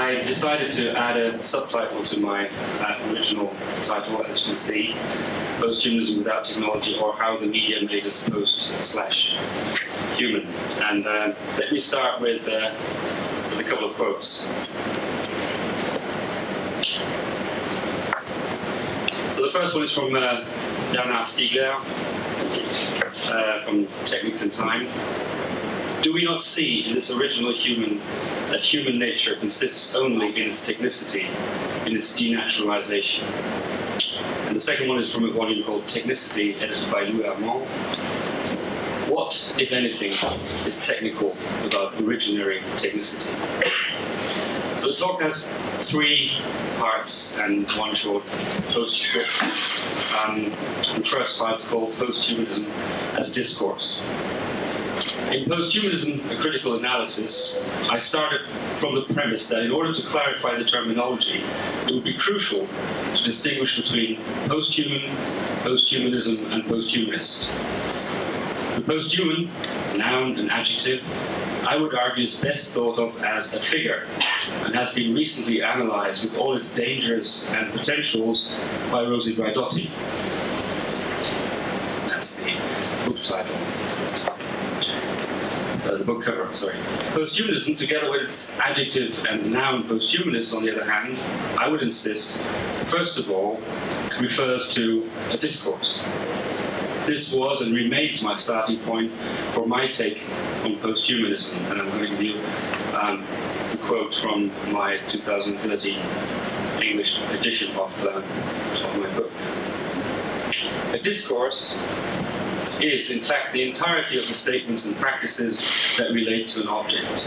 I decided to add a subtitle to my original title, as you can see, Posthumanism Without Technology, or How the Media Made Us Post/Human. And let me start with a couple of quotes. So the first one is from Bernard Stiegler, from Techniques in Time. Do we not see in this original human that human nature consists only in its technicity, in its denaturalization? And the second one is from a volume called Technicity, edited by Louis Armand. What, if anything, is technical about originary technicity? So the talk has three parts and one short postscript. The first part is called Posthumanism as Discourse. In Posthumanism, a critical analysis, I started from the premise that in order to clarify the terminology, it would be crucial to distinguish between posthuman, posthumanism, and posthumanist. The posthuman, noun and adjective, I would argue is best thought of as a figure and has been recently analysed with all its dangers and potentials by Rosie Braidotti. That's the book title. The book cover, sorry. Posthumanism, together with its adjective and noun posthumanist, on the other hand, I would insist, first of all, refers to a discourse. This was and remains my starting point for my take on posthumanism, and I'm going to give you the quote from my 2013 English edition of my book. A discourse is, in fact, the entirety of the statements and practices that relate to an object,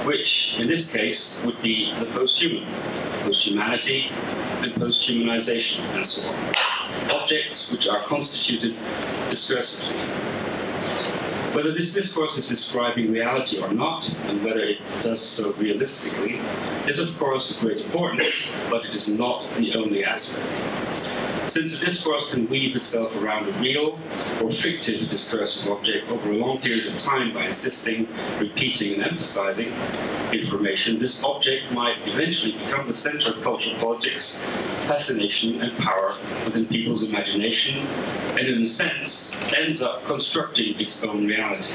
which, in this case, would be the posthuman, posthumanity, and posthumanization, and so on. Objects which are constituted discursively. Whether this discourse is describing reality or not, and whether it does so realistically, is of course of great importance, but it is not the only aspect. Since a discourse can weave itself around a real or fictive discursive object over a long period of time by insisting, repeating, and emphasizing information, this object might eventually become the center of cultural politics, fascination, and power within people's imagination, and in a sense, ends up constructing its own reality.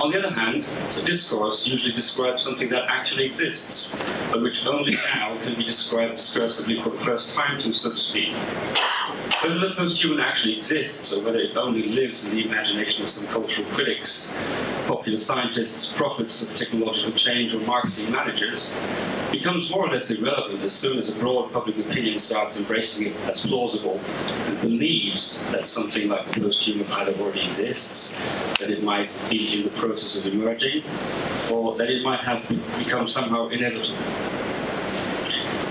On the other hand, a discourse usually describes something that actually exists, but which only now can be described discursively for the first time, so to speak. Whether the posthuman actually exists, or whether it only lives in the imagination of some cultural critics, popular scientists, prophets of technological change, or marketing managers, becomes more or less irrelevant as soon as a broad public opinion starts embracing it as plausible and believes that something like the posthuman either already exists, that it might be in the process of emerging, or that it might have become somehow inevitable.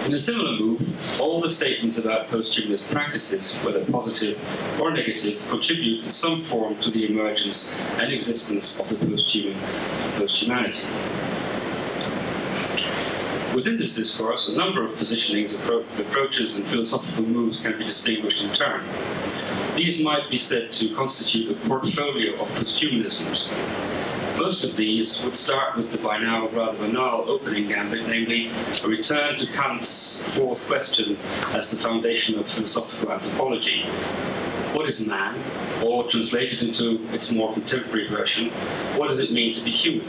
In a similar move, all the statements about posthumanist practices, whether positive or negative, contribute in some form to the emergence and existence of the posthuman and posthumanity. Within this discourse, a number of positionings, approaches, and philosophical moves can be distinguished in turn. These might be said to constitute a portfolio of posthumanisms. Most of these would start with the by now rather banal opening gambit, namely a return to Kant's fourth question as the foundation of philosophical anthropology. What is man? Or, translated into its more contemporary version, what does it mean to be human?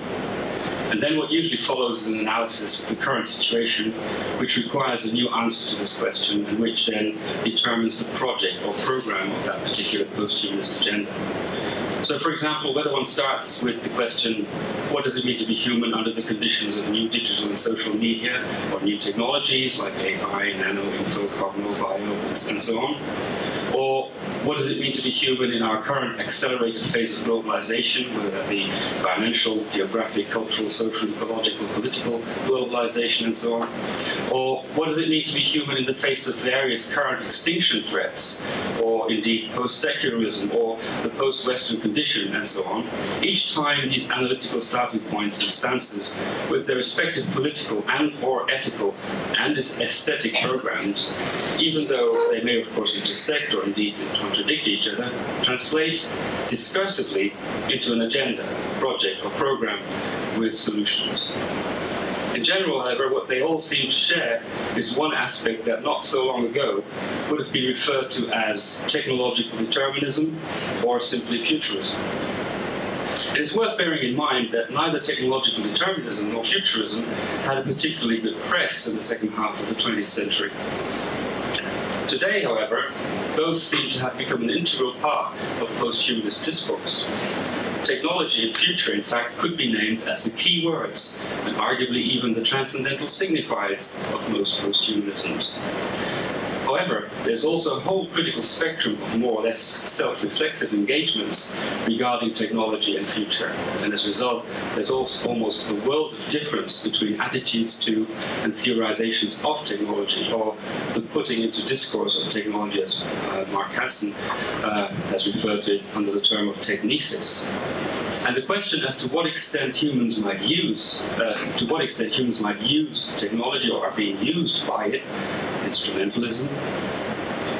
And then what usually follows is an analysis of the current situation, which requires a new answer to this question, and which then determines the project or program of that particular posthumanist agenda. So, for example, whether one starts with the question, what does it mean to be human under the conditions of new digital and social media, or new technologies like AI, nano, info, cogno, bio, and so on? Or what does it mean to be human in our current accelerated phase of globalization, whether that be financial, geographic, cultural, social, ecological, political globalization, and so on? Or what does it mean to be human in the face of various current extinction threats, or indeed post-secularism, or the post-Western condition, and so on? Each time these analytical starting points and stances, with their respective political and or ethical and its aesthetic programs, even though they may of course intersect or indeed contradict each other, translate discursively into an agenda, project, or program with solutions. In general, however, what they all seem to share is one aspect that not so long ago would have been referred to as technological determinism or simply futurism. It is worth bearing in mind that neither technological determinism nor futurism had a particularly good press in the second half of the 20th century. Today, however, both seem to have become an integral part of post-humanist discourse. Technology and future, in fact, could be named as the key words, and arguably even the transcendental signifiers of most post-humanisms. However, there's also a whole critical spectrum of more or less self-reflexive engagements regarding technology and future. And as a result, there's also almost a world of difference between attitudes to and theorizations of technology, or the putting into discourse of technology, as Mark Hansen has referred to it under the term of technesis. And the question as to what extent humans might use technology or are being used by it, instrumentalism,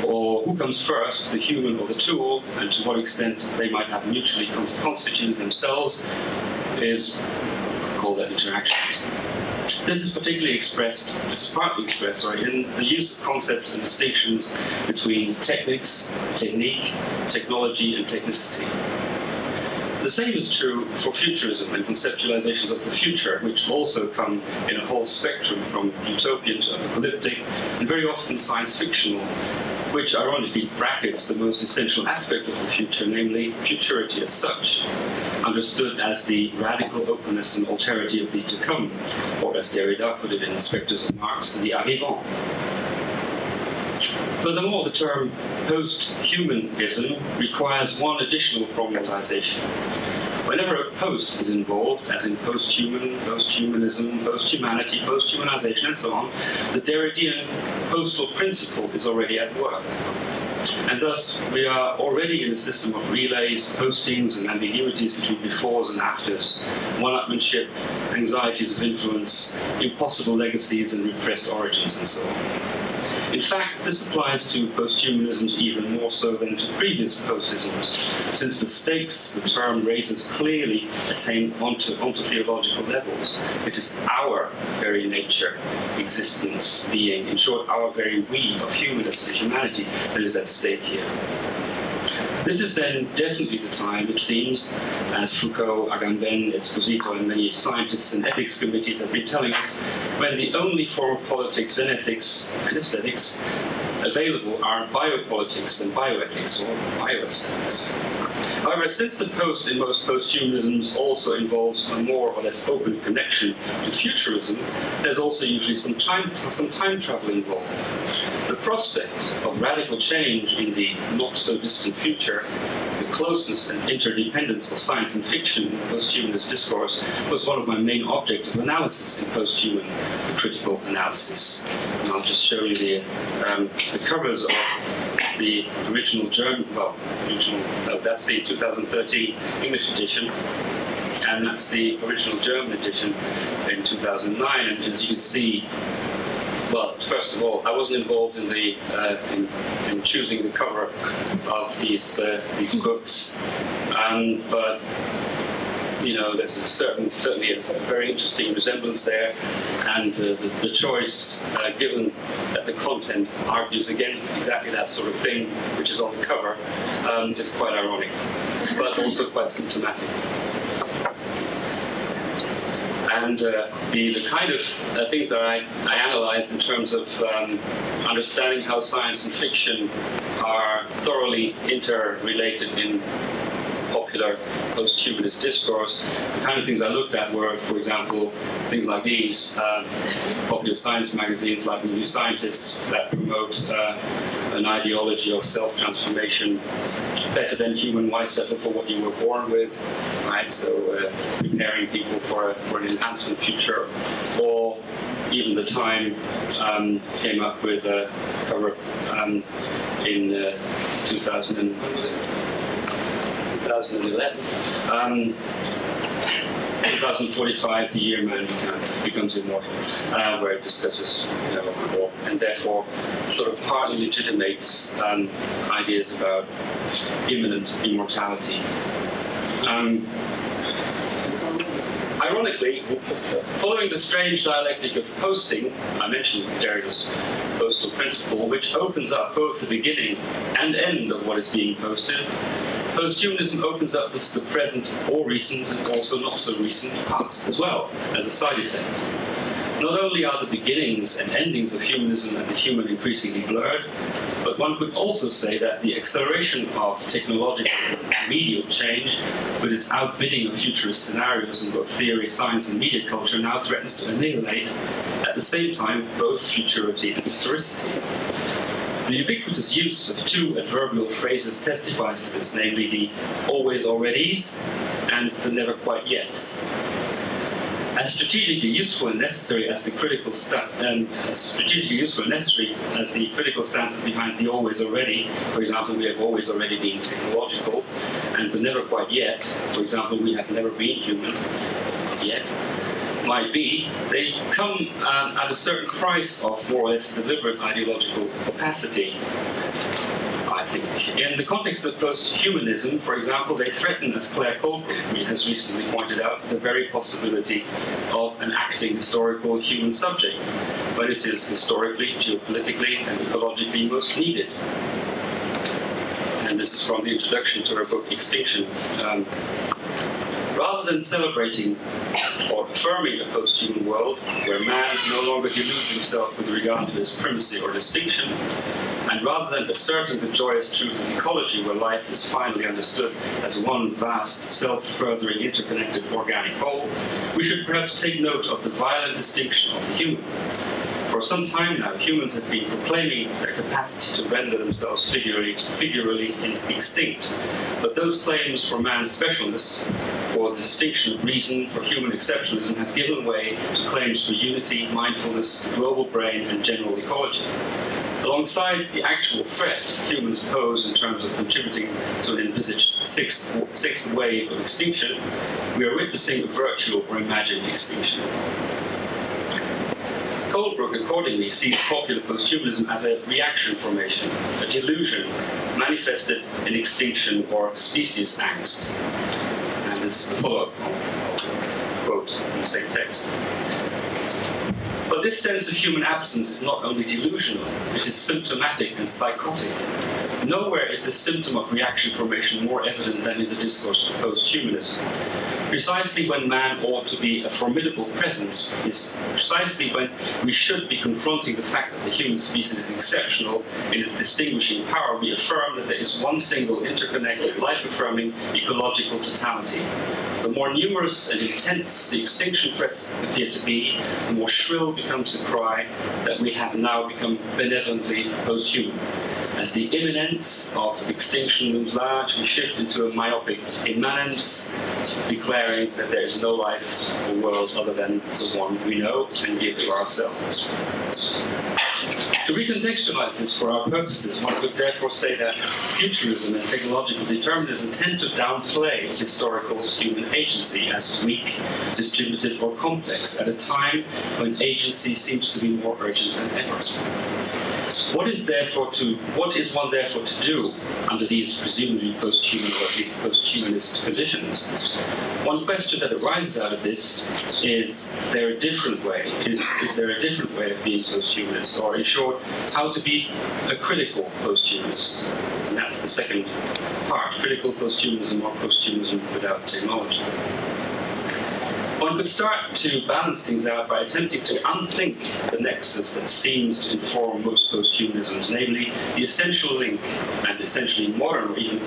or who comes first, the human or the tool, and to what extent they might have mutually constituted themselves, is called that interactions. This is partly expressed in the use of concepts and distinctions between techniques, technique, technology, and technicity. The same is true for futurism and conceptualizations of the future, which also come in a whole spectrum from utopian to apocalyptic, and very often science fictional, which ironically brackets the most essential aspect of the future, namely futurity as such, understood as the radical openness and alterity of the to come, or as Derrida put it in the Spectres of Marx, the arrivant. Furthermore, the term post-humanism requires one additional problematization. Whenever a post is involved, as in post-human, post-humanism, post-humanity, post-humanization, and so on, the Derridean postal principle is already at work. And thus, we are already in a system of relays, postings, and ambiguities between befores and afters, one-upmanship, anxieties of influence, impossible legacies, and repressed origins, and so on. In fact, this applies to post-humanisms even more so than to previous post-isms, since the stakes the term raises clearly attain onto theological levels. It is our very nature, existence, being, in short, our very we of humanists and humanity that is at stake here. This is then definitely the time, it seems, as Foucault, Agamben, Esposito, and many scientists and ethics committees have been telling us, when the only form of politics and ethics and aesthetics available are biopolitics and bioethics, or bioaesthetics. However, since the post in most post-humanisms also involves a more or less open connection to futurism, there's also usually some time travel involved. The prospect of radical change in the not-so-distant future, the closeness and interdependence of science and fiction in post-humanist discourse, was one of my main objects of analysis in post-human critical analysis. And I'll just show you the covers of the original German, that's the 2013 English edition, and that's the original German edition in 2009. And as you can see, well, first of all, I wasn't involved in the in choosing the cover of these books, but you know, there's certainly a very interesting resemblance there, and the choice, given that the content argues against exactly that sort of thing, which is on the cover, is quite ironic, but also quite symptomatic. And the kind of things that I analyzed in terms of understanding how science and fiction are thoroughly interrelated in popular post-humanist discourse, the kind of things I looked at were, for example, things like these, popular science magazines like New Scientists that promote an ideology of self-transformation, better than human, why settle for what you were born with, right? So preparing people for an enhancement future. Or even The Time came up with a cover in 2011. 2045, the year man becomes immortal, where it discusses, you know, and therefore sort of partly legitimates ideas about imminent immortality. Ironically, following the strange dialectic of posting, I mentioned Derrida's postal principle, which opens up both the beginning and end of what is being posted, posthumanism opens up the present or recent and also not so recent past as well, as a side effect. Not only are the beginnings and endings of humanism and the human increasingly blurred, but one could also say that the acceleration of technological medial change, with its outbidding of futurist scenarios in both theory, science, and media culture, now threatens to annihilate, at the same time, both futurity and historicity. The ubiquitous use of two adverbial phrases testifies to this, namely the always alreadys and the never quite yets. As strategically useful and necessary as the critical stances behind the always already, for example, we have always already been technological, and the never quite yet, for example, we have never been human yet, might be, they come at a certain price of more or less deliberate ideological opacity, I think. In the context of post-humanism, for example, they threaten, as Claire Cohn has recently pointed out, the very possibility of an acting historical human subject, when it is historically, geopolitically, and ecologically most needed. And this is from the introduction to her book, Extinction. Rather than celebrating or affirming a post-human world where man no longer deludes himself with regard to his primacy or distinction, and rather than asserting the joyous truth of ecology where life is finally understood as one vast, self-furthering, interconnected organic whole, we should perhaps take note of the violent distinction of the human. For some time now, humans have been proclaiming their capacity to render themselves figurally extinct. But those claims for man's specialness, for the distinction of reason, for human exceptionalism, have given way to claims for unity, mindfulness, the global brain, and general ecology. Alongside the actual threat humans pose in terms of contributing to an envisaged sixth wave of extinction, we are witnessing a virtual or imagined extinction. Coldbrook accordingly sees popular posthumanism as a reaction formation, a delusion manifested in extinction or species angst. And this is the follow-up quote from the same text. But this sense of human absence is not only delusional, it is symptomatic and psychotic. Nowhere is the symptom of reaction formation more evident than in the discourse of post-humanism. Precisely when man ought to be a formidable presence, is precisely when we should be confronting the fact that the human species is exceptional in its distinguishing power, we affirm that there is one single interconnected, life-affirming ecological totality. The more numerous and intense the extinction threats appear to be, the more shrill becomes the cry that we have now become benevolently post-human. As the imminence of extinction looms large, we shift into a myopic immanence, declaring that there is no life or world other than the one we know and give to ourselves. To recontextualize this for our purposes, one could therefore say that futurism and technological determinism tend to downplay historical human agency as weak, distributed, or complex at a time when agency seems to be more urgent than ever. What is one therefore to do under these presumably post-human or at least post-humanist conditions? One question that arises out of this is there a different way? Is there a different way of being post-humanist? Or in short, how to be a critical post-humanist? And that's the second part, critical post-humanism or post-humanism without technology. One could start to balance things out by attempting to unthink the nexus that seems to inform most post-humanisms, namely the essential link and essentially modern or even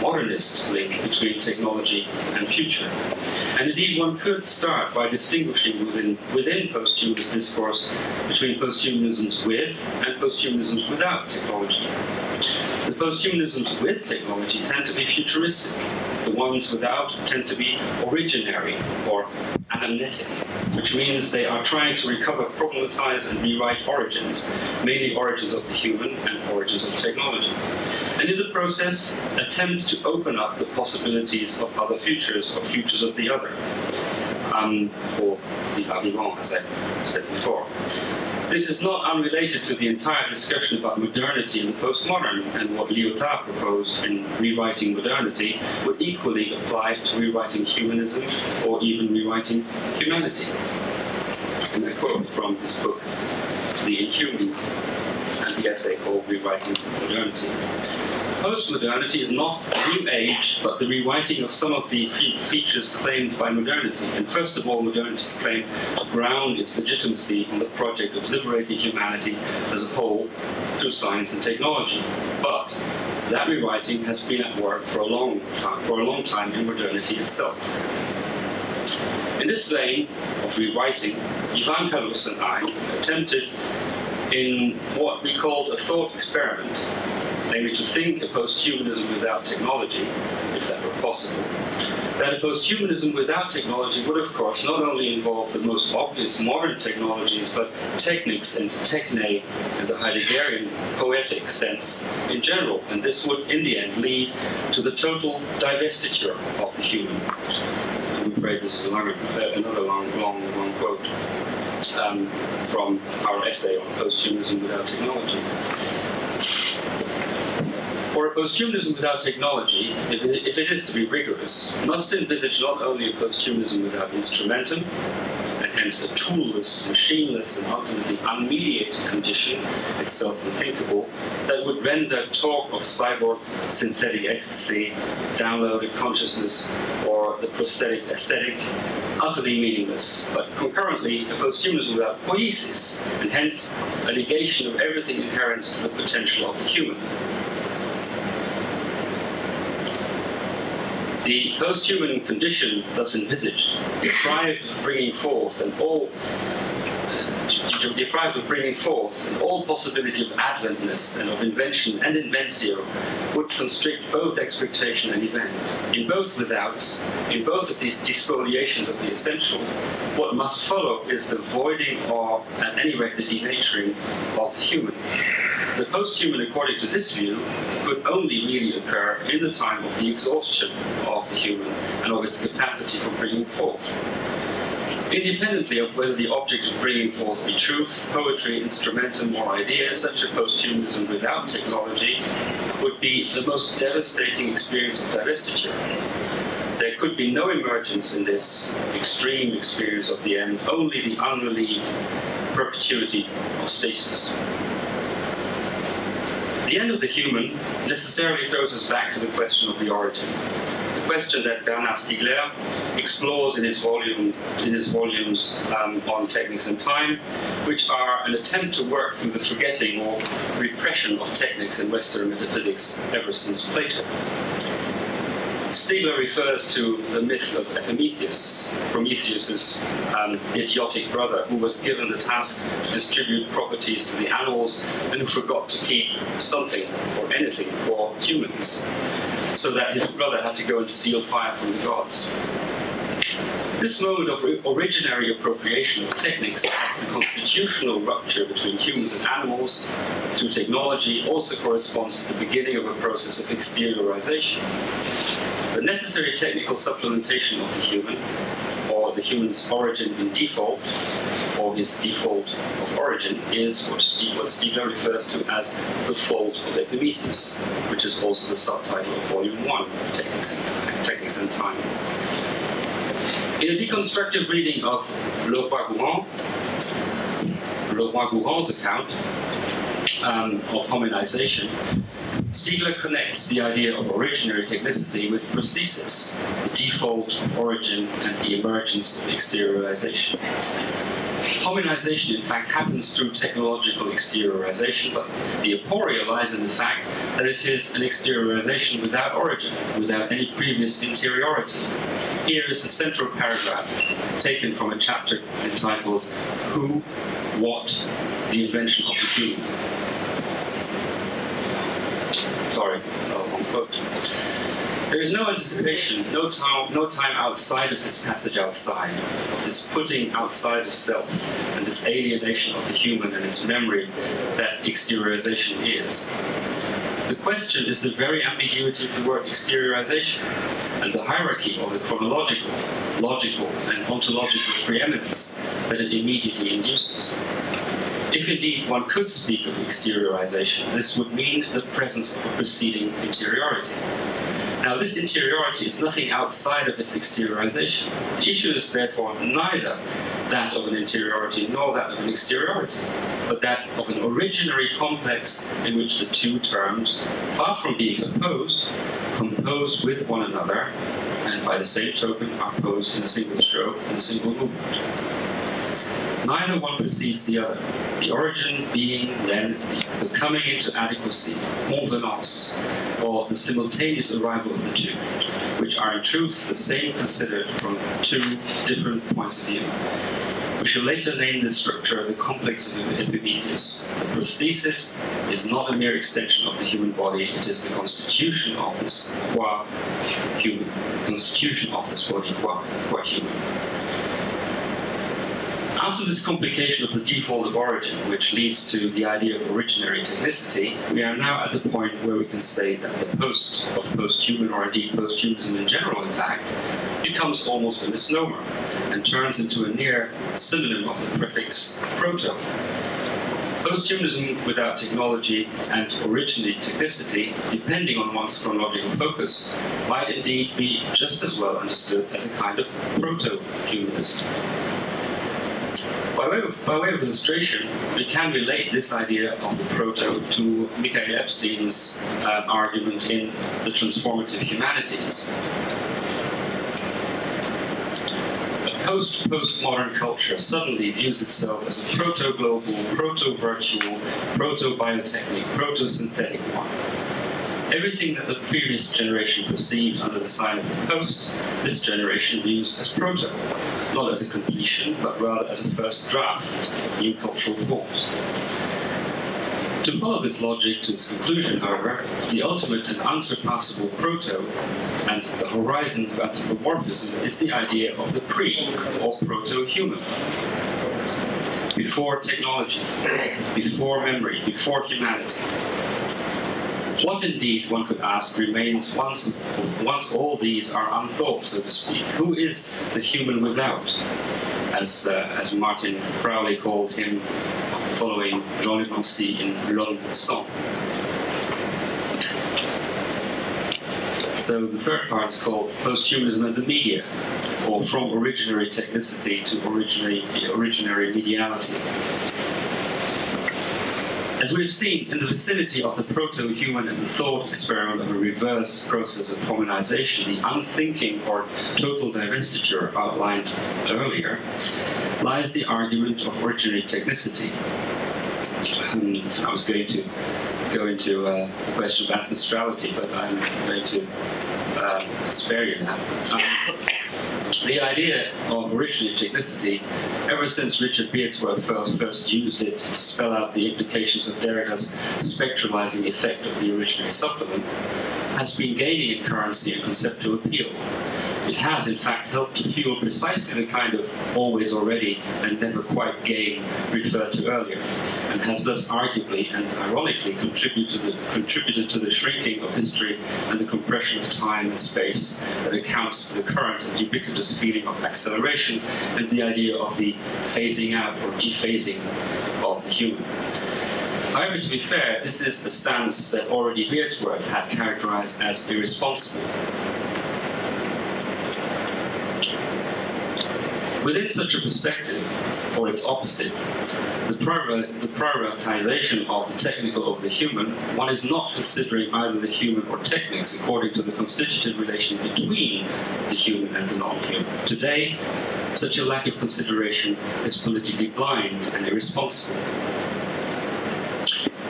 modernist link between technology and future. And indeed, one could start by distinguishing within post-humanist discourse between post-humanisms with and post-humanisms without technology. The post-humanisms with technology tend to be futuristic. The ones without tend to be originary or anamnetic, which means they are trying to recover, problematize, and rewrite origins, mainly origins of the human and origins of technology. And in the process, attempts to open up the possibilities of other futures, or futures of the other, or the Aviv, as I said before. This is not unrelated to the entire discussion about modernity and postmodern, and what Lyotard proposed in rewriting modernity would equally apply to rewriting humanism or even rewriting humanity. And I quote from his book, The Inhuman, and the essay called Rewriting Modernity. Postmodernity is not a new age, but the rewriting of some of the features claimed by modernity. And first of all, modernity's claim to ground its legitimacy on the project of liberating humanity as a whole through science and technology. But that rewriting has been at work for a long time in modernity itself. In this vein of rewriting, Ivan Kalus and I attempted in what we called a thought experiment, namely to think a posthumanism without technology, if that were possible. That a posthumanism without technology would, of course, not only involve the most obvious modern technologies, but techniques and techne in the Heideggerian poetic sense in general. And this would, in the end, lead to the total divestiture of the human. I'm afraid this is another long quote from our essay on posthumanism without technology. For a posthumanism without technology, if it is to be rigorous, must envisage not only a posthumanism without instrumentum, and hence a toolless, machineless, and ultimately unmediated condition, itself unthinkable, that would render talk of cyborg synthetic ecstasy, downloaded consciousness, or the prosthetic aesthetic utterly meaningless, but concurrently a posthumanism without poiesis, and hence a negation of everything inherent to the potential of the human. The post-human condition thus envisaged, deprived of bringing forth all possibility of adventness and of invention and inventio, would constrict both expectation and event. In both withouts, in both of these despoliations of the essential, what must follow is the voiding or, at any rate, the denaturing of the human. The post-human, according to this view, could only really occur in the time of the exhaustion of the human and of its capacity for bringing forth. Independently of whether the object of bringing forth be truth, poetry, instrumentum, or idea, such a post-humanism without technology would be the most devastating experience of divestiture. There could be no emergence in this extreme experience of the end, only the unrelieved perpetuity of stasis. The end of the human necessarily throws us back to the question of the origin. The question that Bernard Stiegler explores in his volumes on techniques and time, which are an attempt to work through the forgetting or repression of techniques in Western metaphysics ever since Plato. Stiegler refers to the myth of Epimetheus, Prometheus's idiotic brother, who was given the task to distribute properties to the animals and who forgot to keep something or anything for humans, so that his brother had to go and steal fire from the gods. This mode of originary appropriation of techniques as the constitutional rupture between humans and animals through technology also corresponds to the beginning of a process of exteriorization. The necessary technical supplementation of the human, or the human's origin in default, or his default of origin, is what Stiegler refers to as the fault of Epimetheus, which is also the subtitle of Volume 1 of Techniques and Time. In a deconstructive reading of Le Roi Gourand's account of hominization, Stiegler connects the idea of originary technicity with prosthesis, the default of origin and the emergence of exteriorization. Hominization, in fact, happens through technological exteriorization, but the aporia lies in the fact that it is an exteriorization without origin, without any previous interiority. Here is the central paragraph taken from a chapter entitled Who, What, the Invention of the Human. Sorry, long quote. There is no anticipation, no time outside of this passage outside, of this putting outside of self, and this alienation of the human and its memory that exteriorization is. The question is the very ambiguity of the word exteriorization, and the hierarchy of the chronological, logical, and ontological preeminence that it immediately induces. If indeed one could speak of exteriorization, this would mean the presence of the preceding interiority. Now, this interiority is nothing outside of its exteriorization. The issue is therefore neither that of an interiority nor that of an exteriority, but that of an originary complex in which the two terms, far from being opposed, compose with one another, and by the same token are posed in a single stroke, in a single movement. Neither one precedes the other, the origin being then the coming into adequacy, convenance, or the simultaneous arrival of the two, which are in truth the same considered from two different points of view. We shall later name this structure the complex of Epimetheus. The prosthesis is not a mere extension of the human body, it is the constitution of this qua human, the constitution of this body qua human. After this complication of the default of origin, which leads to the idea of originary technicity, we are now at the point where we can say that the post of post-human, or indeed post-humanism in general, in fact, becomes almost a misnomer and turns into a near synonym of the prefix proto. Post-humanism without technology and originally technicity, depending on one's chronological focus, might indeed be just as well understood as a kind of proto-humanism. By way of illustration, we can relate this idea of the proto to Michael Epstein's argument in The Transformative Humanities. Postmodern culture suddenly views itself as a proto-global, proto-virtual, proto-biotechnic, proto-synthetic one. Everything that the previous generation perceived under the sign of the post, this generation views as proto, not as a completion, but rather as a first draft of new cultural forms. To follow this logic to its conclusion, however, the ultimate and unsurpassable proto and the horizon of anthropomorphism is the idea of the pre, or proto-human. Before technology, before memory, before humanity. What indeed, one could ask, remains once all these are unthought, so to speak? Who is the human without? As Martin Crowley called him, following Jean-Luc Nancy in L'Homme Sans. So the third part is called Posthumanism and the Media, or From Originary Technicity to Originary Mediality. As we've seen, in the vicinity of the proto-human and the thought experiment of a reverse process of hominization, the unthinking or total divestiture outlined earlier, lies the argument of originary technicity. I was going to go into the question of ancestrality, but I'm going to spare you now. The idea of originary technicity, ever since Richard Beardsworth first used it to spell out the implications of Derrida's spectralizing effect of the originary supplement, has been gaining in currency and conceptual appeal. It has, in fact, helped to fuel precisely the kind of always already and never quite game referred to earlier, and has thus arguably and ironically contributed to the shrinking of history and the compression of time and space that accounts for the current and ubiquitous feeling of acceleration and the idea of the phasing out or dephasing of the human. However, to be fair, this is the stance that already Beardsworth had characterized as irresponsible. Within such a perspective, or its opposite, the prioritization of the technical over the human, one is not considering either the human or techniques according to the constitutive relation between the human and the non-human. Today, such a lack of consideration is politically blind and irresponsible.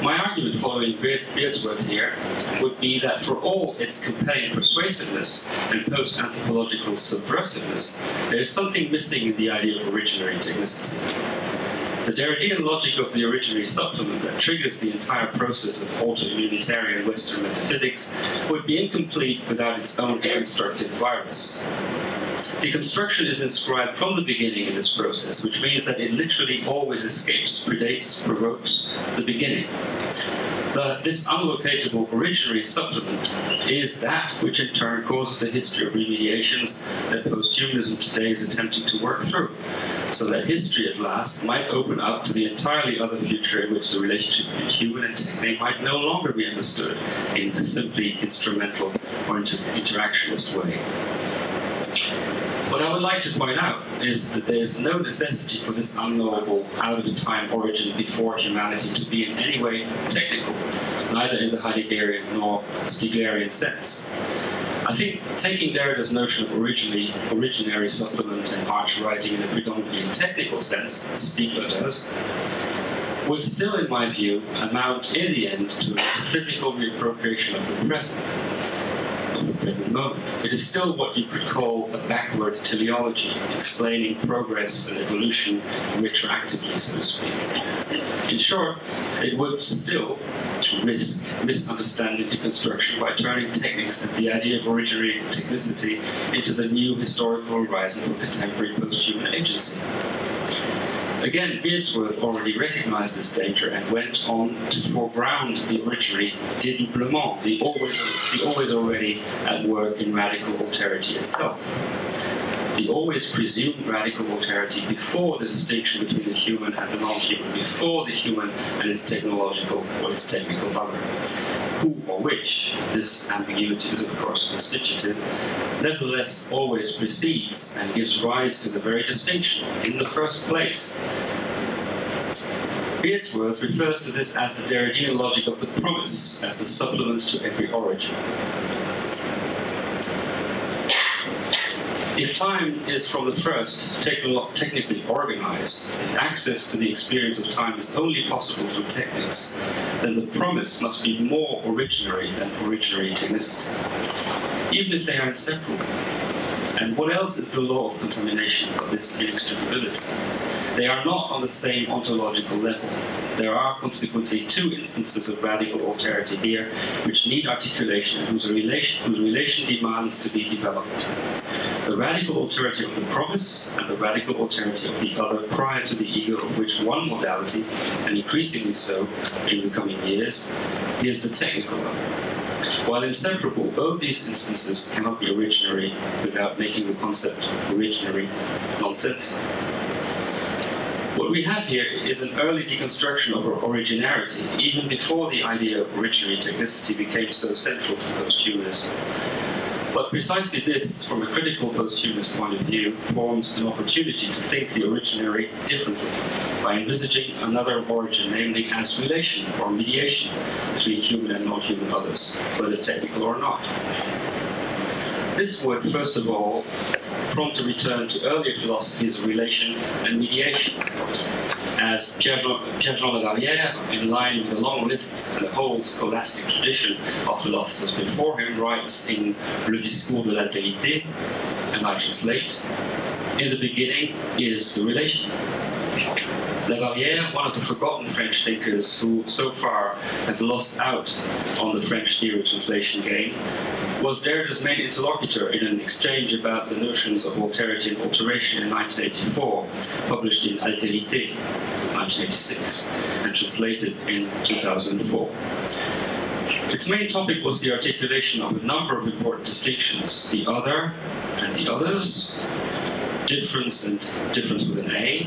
My argument following Beardsworth here would be that for all its compelling persuasiveness and post-anthropological subversiveness, there is something missing in the idea of originary technicity. The Derridean logic of the originary supplement that triggers the entire process of auto-immunitarian Western metaphysics would be incomplete without its own deconstructive virus. Deconstruction is inscribed from the beginning in this process, which means that it literally always escapes, predates, provokes the beginning. This unlocatable originary supplement is that which in turn causes the history of remediations that posthumanism today is attempting to work through, so that history at last might open up to the entirely other future in which the relationship between human and technique might no longer be understood in a simply instrumental or interactionist way. What I would like to point out is that there is no necessity for this unknowable, out-of-time origin before humanity to be in any way technical, neither in the Heideggerian nor Stiglerian sense. I think taking Derrida's notion of originary supplement and arch writing in a predominantly technical sense, as Stiegler does, would still, in my view, amount in the end to a physical reappropriation of the present moment. It is still what you could call a backward teleology, explaining progress and evolution retroactively, so to speak. In short, it would still risk misunderstanding deconstruction by turning techniques and the idea of originary technicity into the new historical horizon for contemporary post-human agency. Again, Beardsworth already recognized this danger and went on to foreground the originary dédoublement, the always already at work in radical alterity itself. The always presumed radical alterity before the distinction between the human and the non-human, before the human and its technological or its technical other. Who or which, this ambiguity is of course constitutive, nevertheless always precedes and gives rise to the very distinction in the first place. Beardsworth refers to this as the Derridean logic of the promise, as the supplement to every origin. If time is from the first technically organized, if access to the experience of time is only possible through techniques, then the promise must be more originary than originary technicity, even if they are inseparable. And what else is the law of contamination but this inextricability? They are not on the same ontological level. There are consequently two instances of radical alterity here which need articulation and whose relation demands to be developed. The radical alterity of the promise and the radical alterity of the other prior to the ego, of which one modality, and increasingly so in the coming years, is the technical other. While inseparable, both these instances cannot be originary without making the concept originary nonsensical. What we have here is an early deconstruction of originarity, even before the idea of originary technicity became so central to posthumanism. But precisely this, from a critical posthumanist point of view, forms an opportunity to think the originary differently, by envisaging another origin, namely as relation or mediation between human and non-human others, whether technical or not. This would, first of all, prompt a return to earlier philosophies of relation and mediation, as Pierre-Jean Lebarrière, in line with a long list and a whole scholastic tradition of philosophers before him, writes in Le discourse de l'altérité, and I translate, in the beginning is the relation. Lebarrière, one of the forgotten French thinkers who so far have lost out on the French theory translation game, was Derrida's main interlocutor in an exchange about the notions of alterity and alteration in 1984, published in Altérité, 1986, and translated in 2004. Its main topic was the articulation of a number of important distinctions: the other and the others, difference and difference with an A,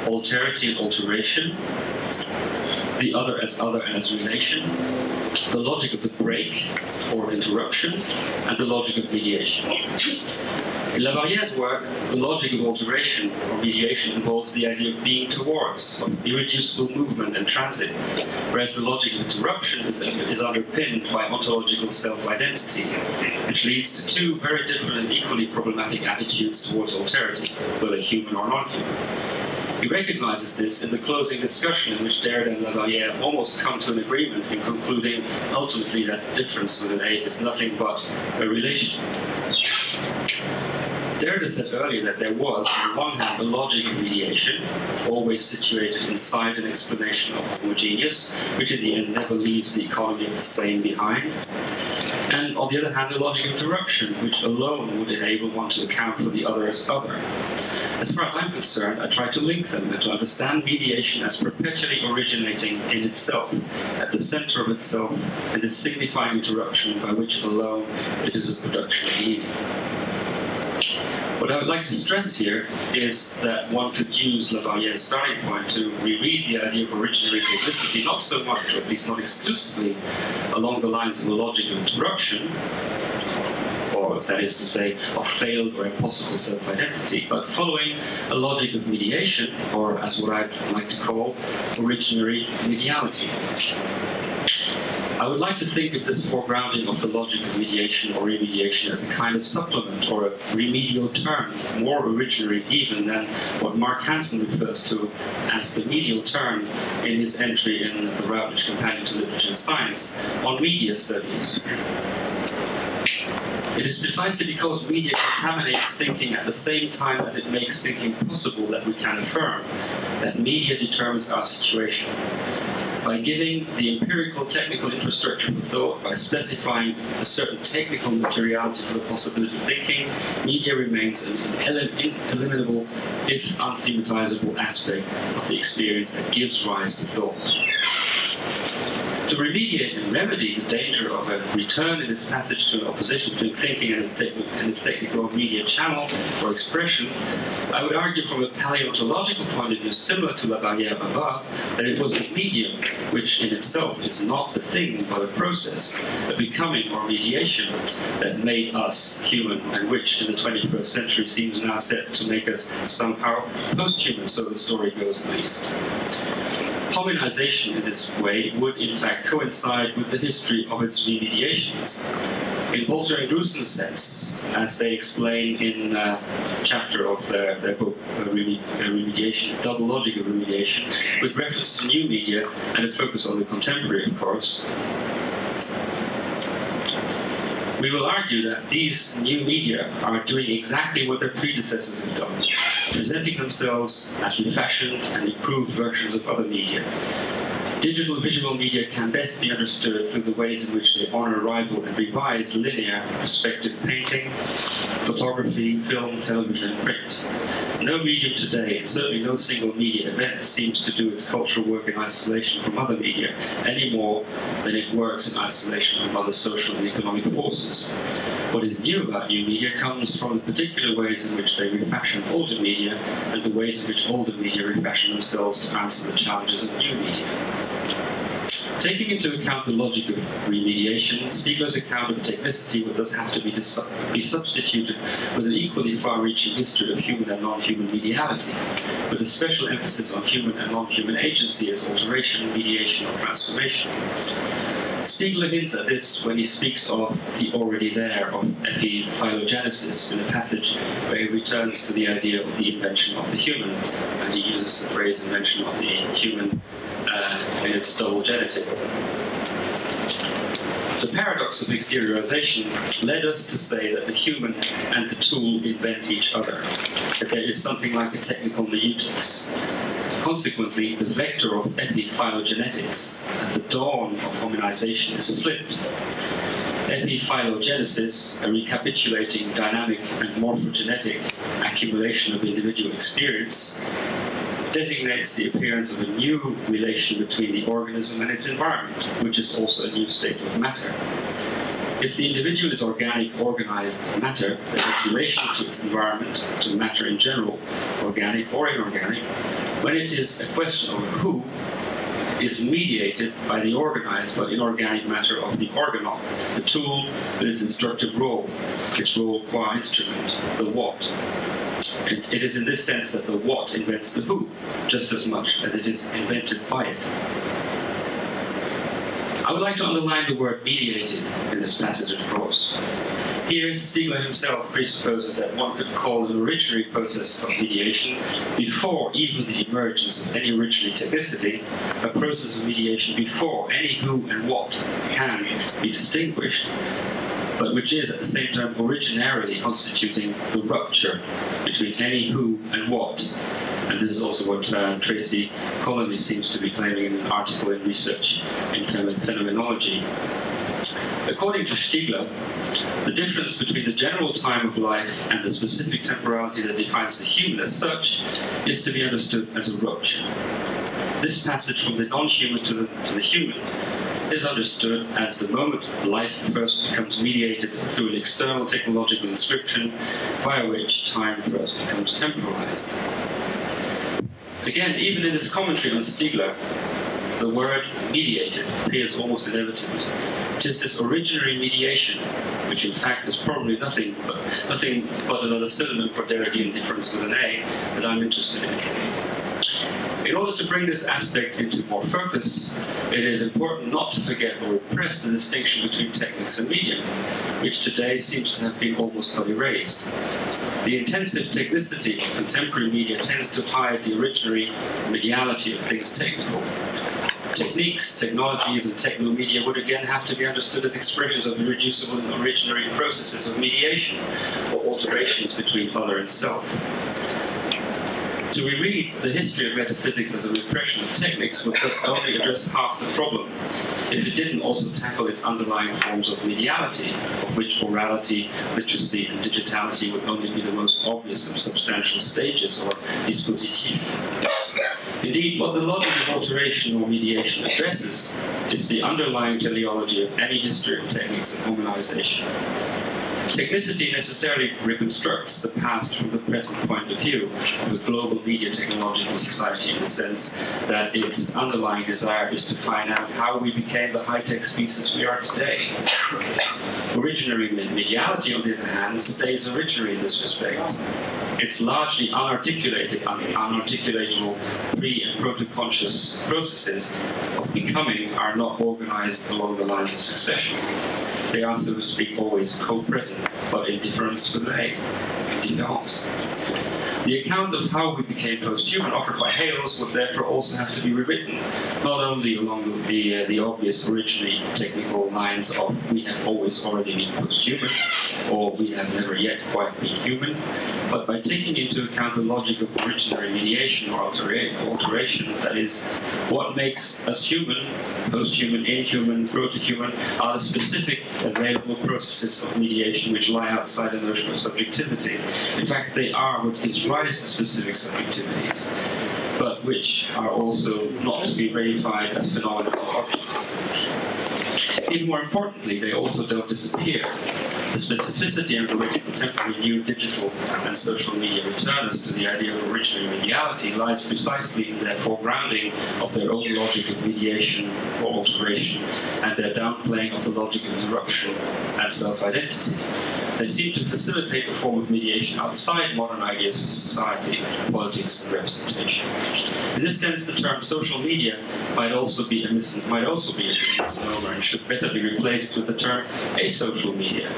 alterity and alteration, the other as other and as relation, the logic of the break or interruption, and the logic of mediation. In Lebarrière's work, the logic of alteration or mediation involves the idea of being towards, of irreducible movement and transit, whereas the logic of interruption is underpinned by ontological self-identity, which leads to two very different and equally problematic attitudes towards alterity, whether human or non-human. He recognizes this in the closing discussion in which Derrida and Lebarrière almost come to an agreement in concluding ultimately that difference with an A is nothing but a relation. Derrida said earlier that there was, on the one hand, the logic of mediation, always situated inside an explanation of homogeneous, which in the end never leaves the economy of the same behind. And on the other hand, the logic of interruption, which alone would enable one to account for the other as other. As far as I'm concerned, I try to link them and to understand mediation as perpetually originating in itself, at the center of itself, and a signifying interruption by which alone it is a production of meaning. What I would like to stress here is that one could use Le Barrière's starting point to reread the idea of originary technicity, not so much, or at least not exclusively, along the lines of a logic of interruption, or that is to say, of failed or impossible self-identity, but following a logic of mediation, or as what I'd like to call, originary mediality. I would like to think of this foregrounding of the logic of mediation or remediation as a kind of supplement or a remedial term, more originary even than what Mark Hansen refers to as the medial term in his entry in the Routledge Companion to Literature and Science on media studies. It is precisely because media contaminates thinking at the same time as it makes thinking possible that we can affirm that media determines our situation. By giving the empirical technical infrastructure for thought, by specifying a certain technical materiality for the possibility of thinking, media remains an ineliminable, if unthematizable aspect of the experience that gives rise to thought. To remediate and remedy the danger of a return in this passage to an opposition between thinking and its technical media channel or expression, I would argue from a paleontological point of view, similar to La Barrière above, that it was a medium, which in itself is not a thing but a process, a becoming or mediation that made us human, and which in the 21st century seems now set to make us somehow post-human, so the story goes at least. Hominization in this way would in fact coincide with the history of its remediations. In Bolter and Grusen's sense, as they explain in a chapter of their book, Remediation, the double logic of remediation, with reference to new media and a focus on the contemporary, of course, we will argue that these new media are doing exactly what their predecessors have done, presenting themselves as refashioned and improved versions of other media. Digital visual media can best be understood through the ways in which they honor, rival, and revise linear perspective painting, photography, film, television, and print. No medium today, and certainly no single media event, seems to do its cultural work in isolation from other media, any more than it works in isolation from other social and economic forces. What is new about new media comes from the particular ways in which they refashion older media and the ways in which older media refashion themselves to answer the challenges of new media. Taking into account the logic of remediation, Stiegler's account of technicity would thus have to be substituted with an equally far-reaching history of human and non-human mediality, with a special emphasis on human and non-human agency as alteration, mediation, or transformation. Stiegler hints at this when he speaks of the already there of epiphylogenesis in a passage where he returns to the idea of the invention of the human, and he uses the phrase invention of the human in its double genitive. The paradox of exteriorization led us to say that the human and the tool invent each other, that there is something like a technical mutants. Consequently, the vector of epiphylogenetics at the dawn of hominization is flipped. Epiphylogenesis, a recapitulating dynamic and morphogenetic accumulation of individual experience, designates the appearance of a new relation between the organism and its environment, which is also a new state of matter. If the individual is organic, organized matter, then its relation to its environment, to matter in general, organic or inorganic, when it is a question of who, is mediated by the organized but inorganic matter of the organon, the tool with its instructive role, its role qua instrument, the what. And it is in this sense that the what invents the who, just as much as it is invented by it. I would like to underline the word mediated in this passage, of course. Here, Stiegler himself presupposes that one could call an originary process of mediation, before even the emergence of any originary technicity, a process of mediation before any who and what can be distinguished, but which is at the same time originarily constituting the rupture between any who and what. And this is also what Tracy Colony seems to be claiming in an article in Research in Phenomenology. According to Stiegler, the difference between the general time of life and the specific temporality that defines the human as such is to be understood as a rupture. This passage from the non-human to the human is understood as the moment life first becomes mediated through an external technological inscription, via which time first becomes temporalized. Again, even in this commentary on Stiegler, the word mediated appears almost inevitably. It is this originary mediation, which in fact is probably nothing but another synonym for Derridean difference with an A, that I'm interested in. In order to bring this aspect into more focus, it is important not to forget or repress the distinction between techniques and medium, which today seems to have been almost but erased. The intensive technicity of contemporary media tends to hide the originary mediality of things technical. Techniques, technologies, and techno-media would again have to be understood as expressions of irreducible and originary processes of mediation, or alterations between other and self. To reread the history of metaphysics as a repression of techniques would thus only address half the problem, if it didn't also tackle its underlying forms of mediality, of which orality, literacy, and digitality would only be the most obvious and substantial stages, or dispositif. Indeed, what the logic of alteration or mediation addresses is the underlying teleology of any history of techniques and humanization. Technicity necessarily reconstructs the past from the present point of view of a global media technological society, in the sense that its underlying desire is to find out how we became the high-tech species we are today. Originary mediality, on the other hand, stays originary in this respect. Its largely unarticulated, unarticulatable pre- and proto-conscious processes of becoming are not organized along the lines of succession. They are, so to speak, always co-present, but in difference with an A, difference. The account of how we became post-human offered by Hales would therefore also have to be rewritten, not only along the obvious originally technical lines of we have always already been post-human, or we have never yet quite been human, but by taking into account the logic of originary mediation or alteration, that is, what makes us human, post-human, inhuman, proto-human, are the specific available processes of mediation which lie outside the notion of subjectivity. In fact, they are what gives rise to specific subjectivities, but which are also not to be reified as phenomenal objects. Even more importantly, they also don't disappear. The specificity under which contemporary new digital and social media return us to the idea of originary mediality lies precisely in their foregrounding of their own logic of mediation or alteration, and their downplaying of the logic of interruption and self-identity. They seem to facilitate a form of mediation outside modern ideas of society, politics, and representation. In this sense, the term social media might also be a misnomer and should better be replaced with the term asocial media.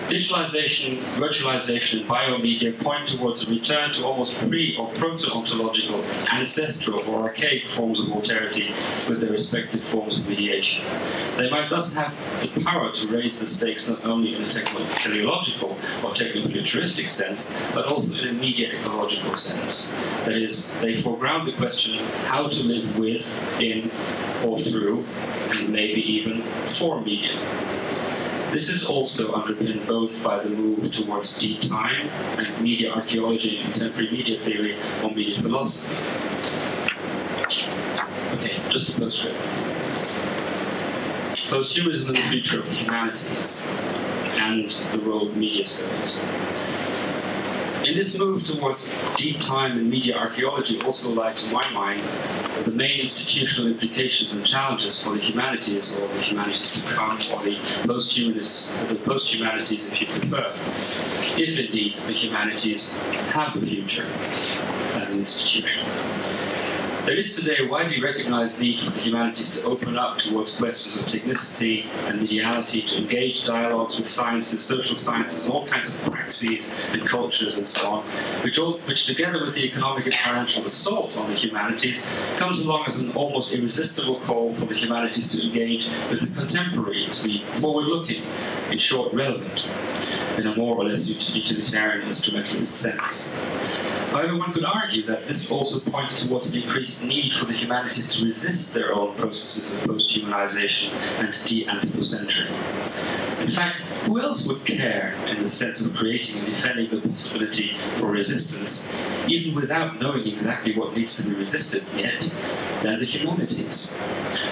Digitalization, virtualization, and biomedia point towards a return to almost pre- or proto-ontological, ancestral, or archaic forms of alterity with their respective forms of mediation. They might thus have the power to raise the stakes not only in a teleological or techno-futuristic sense, but also in a media ecological sense. That is, they foreground the question how to live with, in, or through, and maybe even for media. This is also underpinned both by the move towards deep time and media archaeology and contemporary media theory or media philosophy. Okay, just a postscript. Posthumanism and the future of the humanities and the role of media studies. In this move towards deep time and media archaeology also lie, to my mind, the main institutional implications and challenges for the humanities, or the humanities to come, or the post-humanities, if you prefer, if indeed the humanities have a future as an institution. There is today a widely recognized need for the humanities to open up towards questions of technicity and mediality, to engage dialogues with sciences, social sciences, and all kinds of praxes and cultures and so on, which together with the economic and financial assault on the humanities, comes along as an almost irresistible call for the humanities to engage with the contemporary, to be forward-looking, in short, relevant, in a more or less utilitarian instrumentalist sense. However, one could argue that this also points towards the increased need for the humanities to resist their own processes of post-humanization and de-anthropocentry. In fact, who else would care in the sense of creating and defending the possibility for resistance, even without knowing exactly what needs to be resisted yet, than the humanities?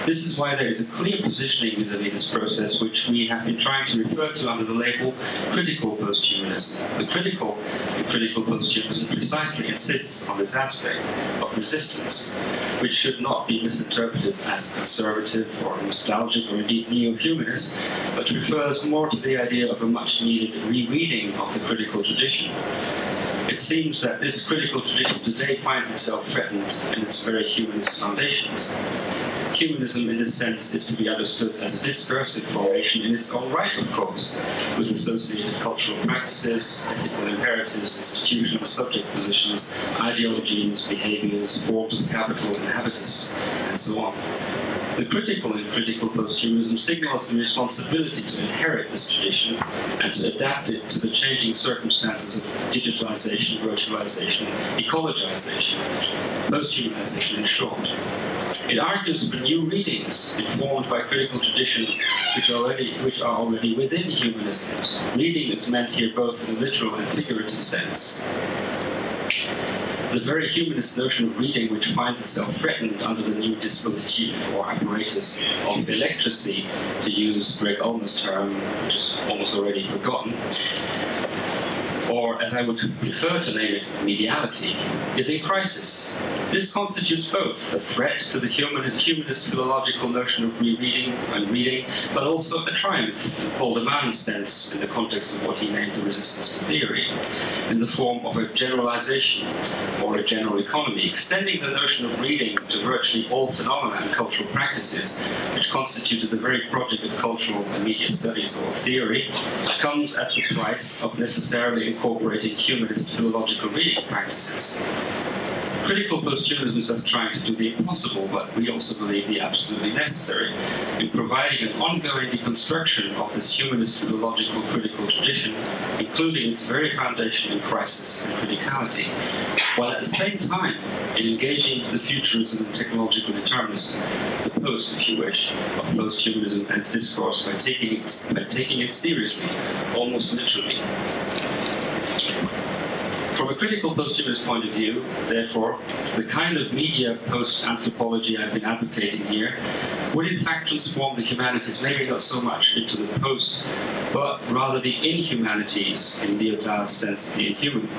This is why there is a clear positioning vis-à-vis this process, which we have been trying to refer to under the label critical posthumanism. The critical in critical posthumanism precisely insists on this aspect of resistance, which should not be misinterpreted as conservative or nostalgic or indeed neo-humanist, but refers more to the idea of a much-needed rereading of the critical tradition. It seems that this critical tradition today finds itself threatened in its very humanist foundations. Humanism, in this sense, is to be understood as a discursive formation in its own right, of course, with associated cultural practices, ethical imperatives, institutional subject positions, ideologies, behaviors, forms of capital and habitus, and so on. The critical in critical posthumanism signals the responsibility to inherit this tradition and to adapt it to the changing circumstances of digitalization, virtualization, ecologization, posthumanization in short. It argues for new readings informed by critical traditions which are already within humanism. Reading is meant here both in a literal and figurative sense. The very humanist notion of reading, which finds itself threatened under the new dispositif or apparatus of electricity, to use Greg Ulmer's term, which is almost already forgotten, or as I would prefer to name it, mediality, is in crisis. This constitutes both a threat to the humanist philological notion of rereading and reading, but also a triumph in Paul de Man's sense in the context of what he named the resistance to theory, in the form of a generalization or a general economy, extending the notion of reading to virtually all phenomena and cultural practices, which constituted the very project of cultural and media studies or theory, comes at the price of necessarily incorporating humanist philological reading practices. Critical posthumanism is thus trying to do the impossible, but we also believe the absolutely necessary, in providing an ongoing deconstruction of this humanist philological critical tradition, including its very foundation in crisis and criticality, while at the same time in engaging with the futurism and technological determinism, the post, if you wish, of posthumanism and its discourse by taking it seriously, almost literally. From a critical posthumanist point of view, therefore, the kind of media post-anthropology I've been advocating here would in fact transform the humanities, maybe not so much into the post, but rather the inhumanities, in Lyotard's sense of the inhuman.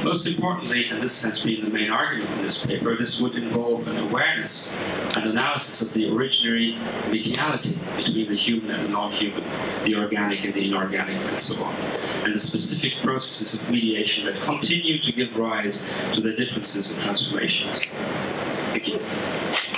Most importantly, and this has been the main argument in this paper, this would involve an awareness and analysis of the originary mediality between the human and the non-human, the organic and the inorganic, and so on, and the specific processes of mediation that continue to give rise to their differences and transformations. Thank you.